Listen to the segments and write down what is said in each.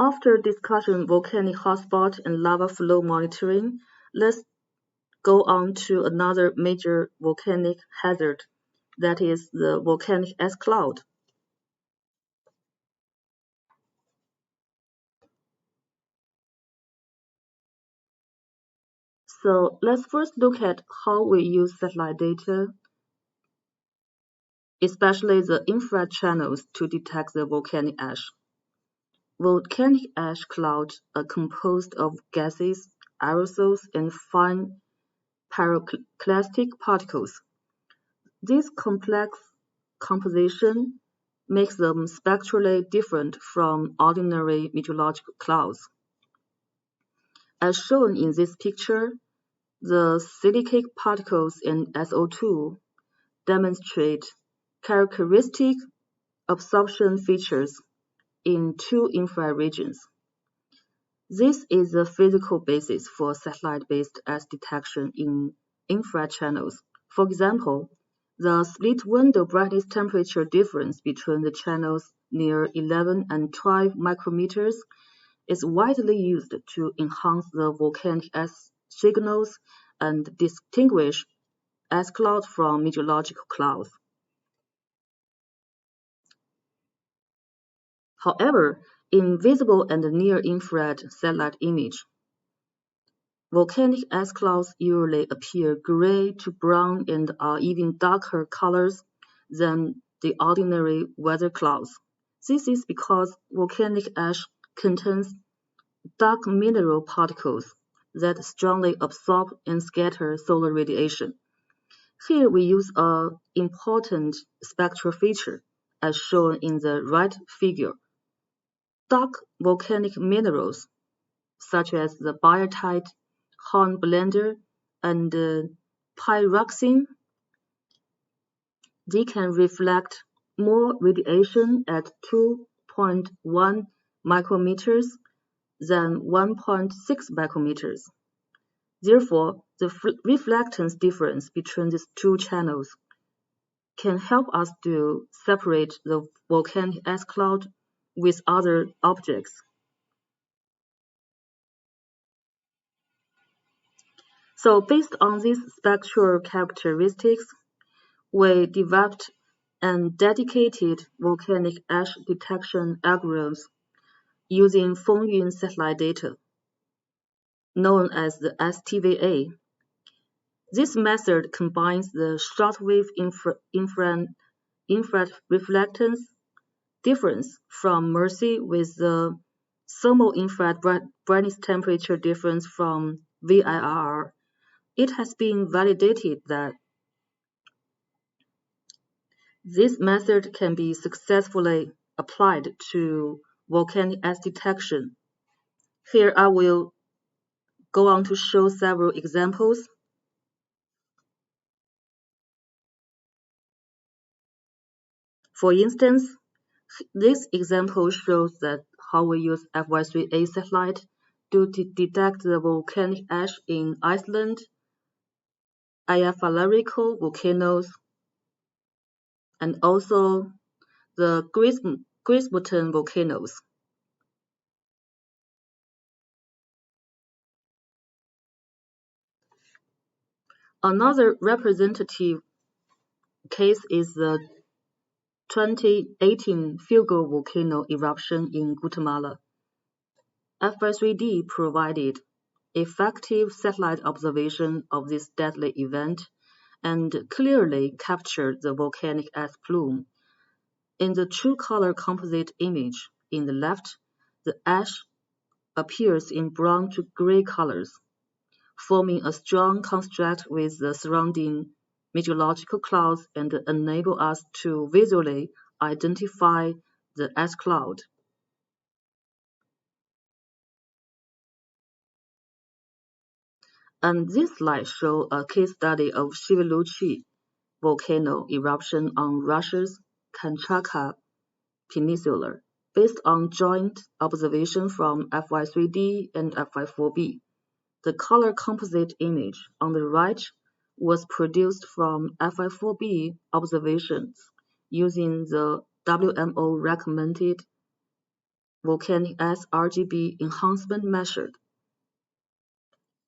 After discussing volcanic hotspot and lava flow monitoring, let's go on to another major volcanic hazard, that is the volcanic ash cloud. So let's first look at how we use satellite data, especially the infrared channels, to detect the volcanic ash. Volcanic ash clouds are composed of gases, aerosols, and fine pyroclastic particles. This complex composition makes them spectrally different from ordinary meteorological clouds. As shown in this picture, the silicate particles in SO2 demonstrate characteristic absorption features in two infrared regions. This is the physical basis for satellite-based ash detection in infrared channels. For example, the split window brightness temperature difference between the channels near 11 and 12 micrometers is widely used to enhance the volcanic ash signals and distinguish ash clouds from meteorological clouds. However, in visible and near-infrared satellite image, volcanic ash clouds usually appear gray to brown and are even darker colors than the ordinary weather clouds. This is because volcanic ash contains dark mineral particles that strongly absorb and scatter solar radiation. Here we use an important spectral feature, as shown in the right figure. Dark volcanic minerals, such as the biotite, hornblende, and pyroxene, they can reflect more radiation at 2.1 micrometers than 1.6 micrometers. Therefore, the reflectance difference between these two channels can help us to separate the volcanic ash cloud with other objects. So based on these spectral characteristics, we developed and dedicated volcanic ash detection algorithms using Fengyun satellite data, known as the STVA. This method combines the shortwave infrared reflectance difference from MERSI with the thermal infrared brightness temperature difference from VIRR. It has been validated that this method can be successfully applied to volcanic ash detection. Here I will go on to show several examples. For instance, this example shows that how we use FY3A satellite to detect the volcanic ash in Iceland, Eyjafjallajökull volcanoes, and also the Grisboten volcanoes. Another representative case is the 2018 Fuego volcano eruption in Guatemala. FY3D provided effective satellite observation of this deadly event and clearly captured the volcanic ash plume. In the true color composite image in the left, the ash appears in brown to gray colors, forming a strong contrast with the surrounding meteorological clouds and enable us to visually identify the ash cloud. And this slide shows a case study of Shiveluchi volcano eruption on Russia's Kamchatka Peninsula, based on joint observation from FY3D and FY4B. The color composite image on the right was produced from FI4B observations using the WMO recommended volcanic ash RGB enhancement method.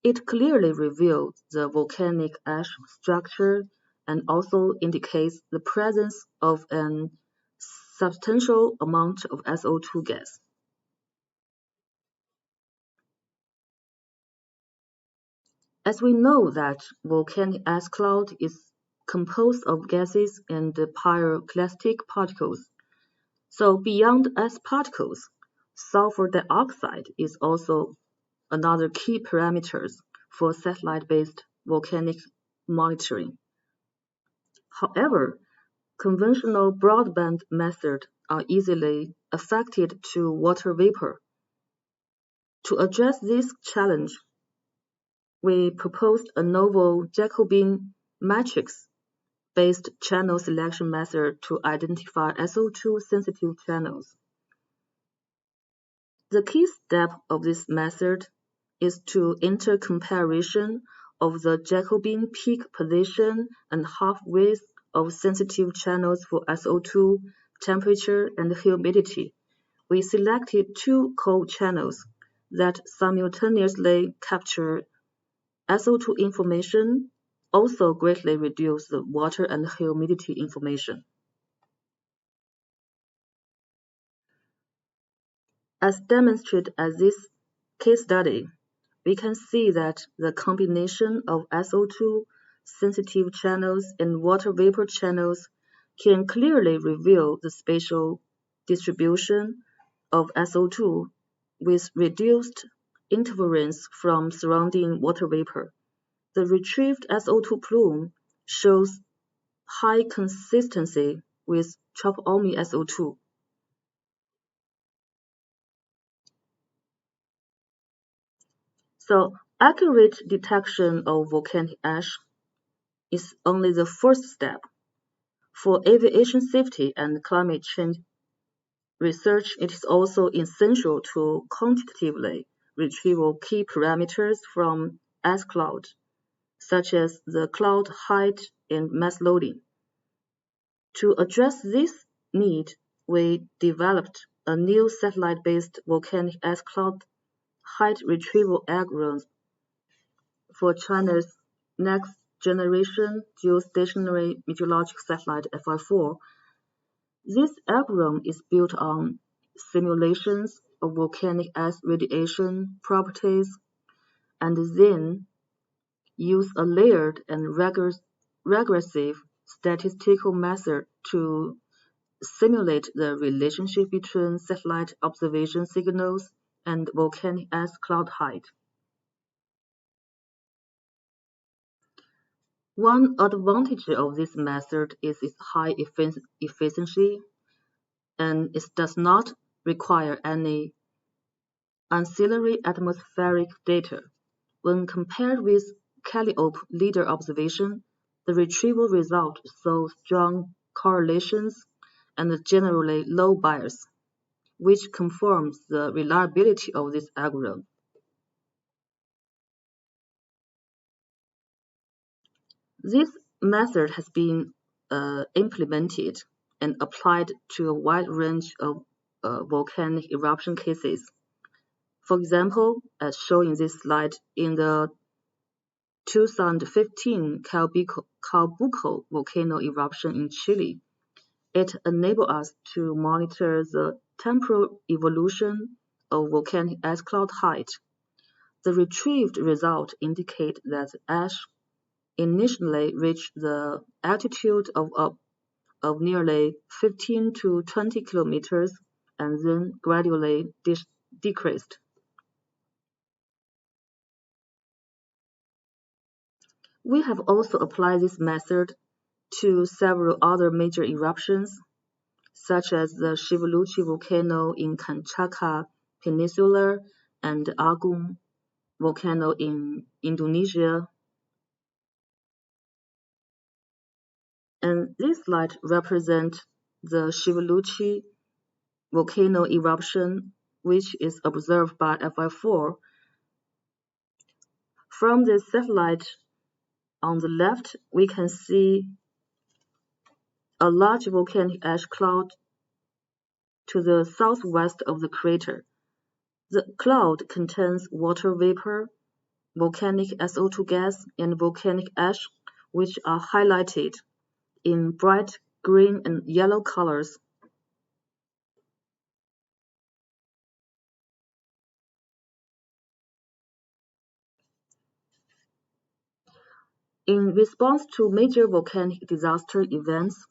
It clearly reveals the volcanic ash structure and also indicates the presence of an substantial amount of SO2 gas. As we know that volcanic ash cloud is composed of gases and pyroclastic particles, so beyond ash particles, sulfur dioxide is also another key parameter for satellite-based volcanic monitoring. However, conventional broadband methods are easily affected to water vapor. To address this challenge, we proposed a novel Jacobian matrix-based channel selection method to identify SO2 sensitive channels. The key step of this method is to intercomparison of the Jacobian peak position and half-width of sensitive channels for SO2, temperature, and humidity. We selected two cold channels that simultaneously capture SO2 information, also greatly reduce the water and humidity information. As demonstrated at this case study, we can see that the combination of SO2 sensitive channels and water vapor channels can clearly reveal the spatial distribution of SO2 with reduced interference from surrounding water vapor. The retrieved SO2 plume shows high consistency with Chop-Omi SO2. So accurate detection of volcanic ash is only the first step. For aviation safety and climate change research, it is also essential to quantitatively retrieve key parameters from ash cloud, such as the cloud height and mass loading. To address this need, we developed a new satellite-based volcanic ash cloud height retrieval algorithm for China's next generation geostationary meteorological satellite FI4. This algorithm is built on simulations of volcanic ash radiation properties and then use a layered and regressive statistical method to simulate the relationship between satellite observation signals and volcanic ash cloud height. One advantage of this method is its high efficiency, and it does not require any ancillary atmospheric data. When compared with Calliope LIDAR observation, the retrieval result shows strong correlations and generally low bias, which confirms the reliability of this algorithm. This method has been implemented and applied to a wide range of volcanic eruption cases. For example, as shown in this slide, in the 2015 Calbuco volcano eruption in Chile, it enabled us to monitor the temporal evolution of volcanic ash cloud height. The retrieved result indicate that ash initially reached the altitude of nearly 15 to 20 kilometers and then gradually decreased. We have also applied this method to several other major eruptions, such as the Shivaluchi volcano in Kamchatka Peninsula and Agung volcano in Indonesia. And this slide represents the Shivaluchi volcano eruption, which is observed by FI4. From the satellite on the left, we can see a large volcanic ash cloud to the southwest of the crater. The cloud contains water vapor, volcanic SO2 gas, and volcanic ash, which are highlighted in bright green and yellow colors. In response to major volcanic disaster events,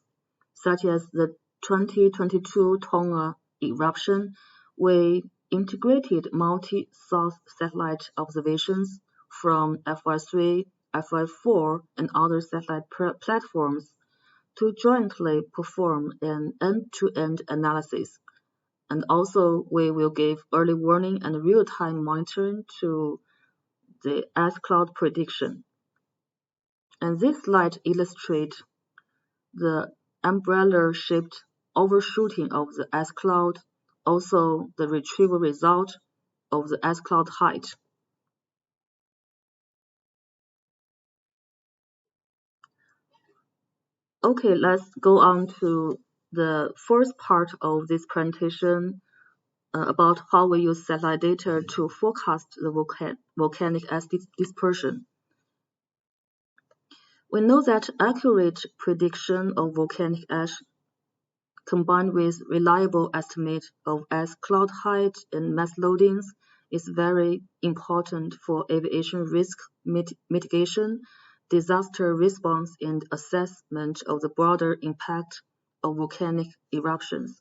such as the 2022 Tonga eruption, we integrated multi-source satellite observations from FY3, FY4, and other satellite platforms to jointly perform an end-to-end analysis. And also, we will give early warning and real-time monitoring to the ice cloud prediction. And this slide illustrates the umbrella-shaped overshooting of the ice cloud, also the retrieval result of the ice cloud height. Okay, let's go on to the first part of this presentation about how we use satellite data to forecast the volcanic ash dispersion. We know that accurate prediction of volcanic ash combined with reliable estimate of ice cloud height and mass loadings is very important for aviation risk mitigation, disaster response, and assessment of the broader impact of volcanic eruptions.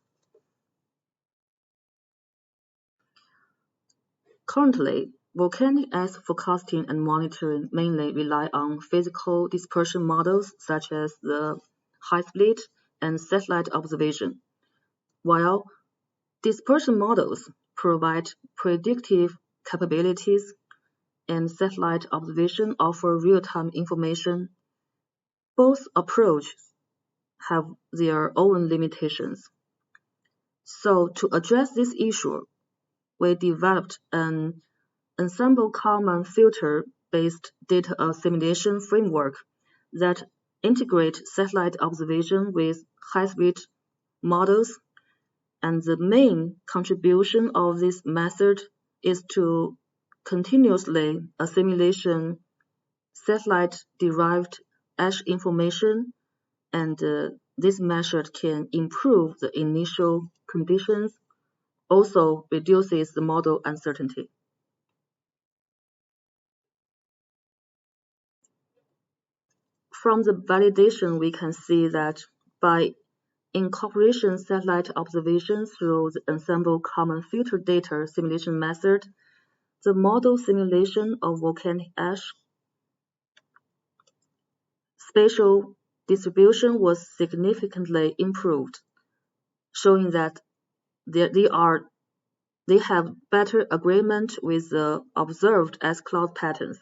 Currently, volcanic ash forecasting and monitoring mainly rely on physical dispersion models such as the high-split and satellite observation, while dispersion models provide predictive capabilities and satellite observation offer real-time information. Both approaches have their own limitations. So to address this issue, we developed an ensemble common filter-based data assimilation framework that integrates satellite observation with high-speed models, and the main contribution of this method is to continuously assimilation satellite-derived ash information, and this method can improve the initial conditions, also reduces the model uncertainty. From the validation, we can see that by incorporation satellite observation through the ensemble common filter data simulation method, the model simulation of volcanic ash spatial distribution was significantly improved, showing that they have better agreement with the observed ice cloud patterns.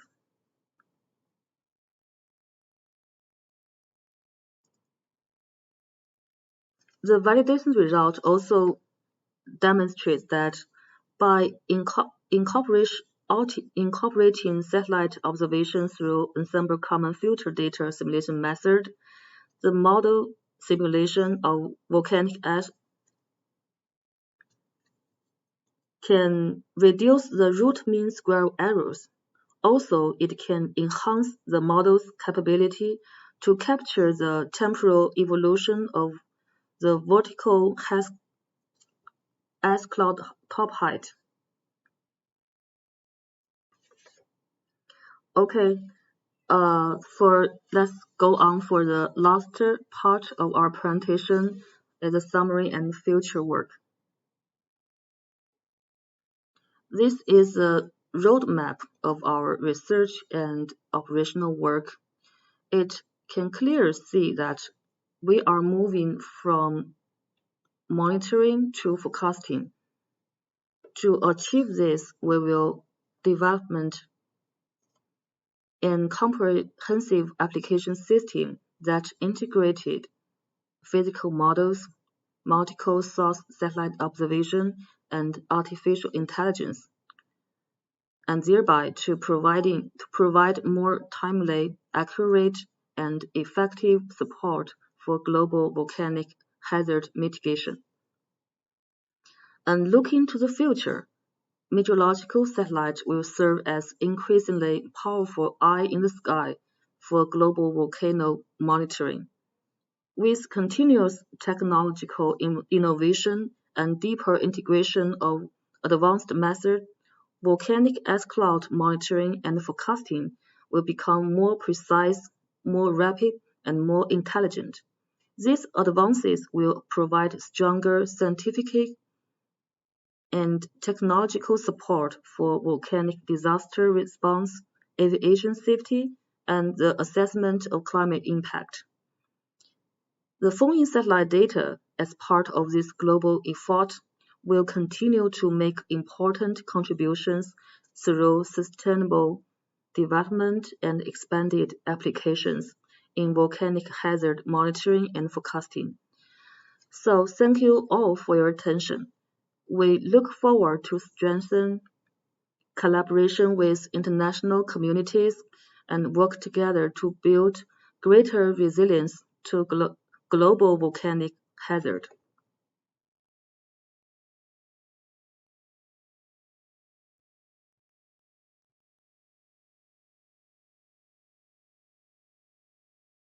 The validation result also demonstrates that by incorporating satellite observation through ensemble common filter data simulation method, the model simulation of volcanic ash can reduce the root mean square errors. Also, it can enhance the model's capability to capture the temporal evolution of the vertical ice cloud top height. Okay, let's go on for the last part of our presentation is a summary and future work. This is a roadmap of our research and operational work. It can clearly see that we are moving from monitoring to forecasting. To achieve this, we will development an comprehensive application system that integrated physical models, multiple source satellite observation, and artificial intelligence, and thereby to provide more timely, accurate, and effective support for global volcanic hazard mitigation. And looking to the future, meteorological satellites will serve as increasingly powerful eye in the sky for global volcano monitoring. With continuous technological innovation and deeper integration of advanced methods, volcanic ash cloud monitoring and forecasting will become more precise, more rapid, and more intelligent. These advances will provide stronger scientific and technological support for volcanic disaster response, aviation safety, and the assessment of climate impact. The Fengyun satellite data, as part of this global effort, will continue to make important contributions through sustainable development and expanded applications in volcanic hazard monitoring and forecasting. So thank you all for your attention. We look forward to strengthen collaboration with international communities and work together to build greater resilience to global volcanic hazard.